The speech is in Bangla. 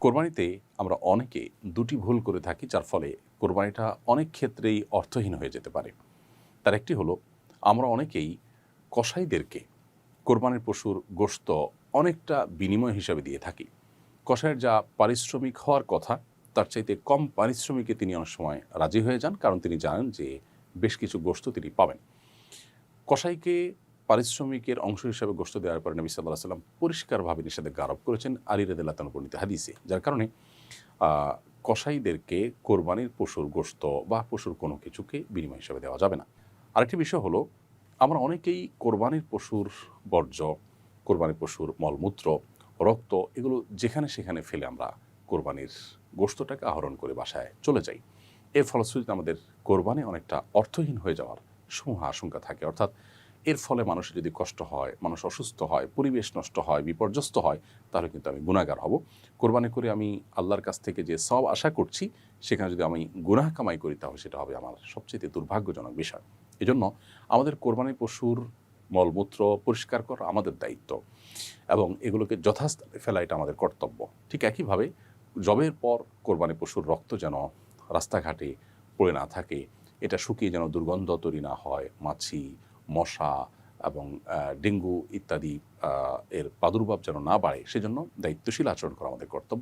কোরবানিতে আমরা অনেকে দুটি ভুল করে থাকি, যার ফলে কোরবানিটা অনেক ক্ষেত্রেই অর্থহীন হয়ে যেতে পারে। তার একটি হলো, আমরা অনেকেই কসাইদেরকে কোরবানির পশুর গোশত অনেকটা বিনিময় হিসাবে দিয়ে থাকি। কসাইয়ের যা পারিশ্রমিক হওয়ার কথা, তার চাইতে কম পারিশ্রমিকে তিনি অনেক সময় রাজি হয়ে যান, কারণ তিনি জানেন যে বেশ কিছু গোশত তিনি পাবেন। কসাইকে পারিশ্রমিকের অংশ হিসাবে গোশত দেওয়ার পরে নবী সাল্লাল্লাহু আলাইহি ওয়াসাল্লাম পরিষ্কারভাবে নিষেধাজ্ঞা আরোপ করেছেন আলী রাদিয়াল্লাহু তাআলা বর্ণিত হাদিসে। যার কারণে আ কসাইদেরকে কোরবানির পশুর গোশত বা পশুর কোনো কিছুকে বিনিময় হিসাবে দেওয়া যাবে না। আরেকটি বিষয় হলো, আমরা অনেকেই কোরবানির পশুর বর্জ্য, কোরবানির পশুর মলমূত্র, রক্ত এগুলো যেখানে সেখানে ফেলে আমরা কোরবানির গোশতটাকে আহরণ করে বাসায় চলে যাই। এর ফলশ্রুতিতে আমাদের কোরবানি অনেকটা অর্থহীন হয়ে যাওয়ার সমূহ আশঙ্কা থাকে। অর্থাৎ এর ফলে মানুষের যদি কষ্ট হয়, মানুষ অসুস্থ হয়, পরিবেশ নষ্ট হয়, বিপর্যস্ত হয়, তাহলে কিন্তু আমি গুনাহগার হব। কোরবানি করে আমি আল্লাহর কাছ থেকে যে সওয়াব আশা করছি, সেখানে যদি আমি গুনাহ কামাই করি, তাহলে সেটা হবে আমার সবচাইতে দুর্ভাগ্যজনক বিষয়। এজন্য আমাদের কোরবানির পশুর মলমূত্র পরিষ্কার করা আমাদের দায়িত্ব এবং এগুলোকে যথাস্থানে ফেলা এটা আমাদের কর্তব্য। ঠিক একইভাবে জবের পর কোরবানির পশুর রক্ত যেন রাস্তাঘাটে পড়ে না থাকে, এটা শুকিয়ে যেন দুর্গন্ধ তৈরি না হয়, মাছি, মশা এবং ডেঙ্গু ইত্যাদি এর প্রাদুর্ভাব যেন না বাড়ে, সেজন্য দায়িত্বশীল আচরণ করা আমাদের কর্তব্য।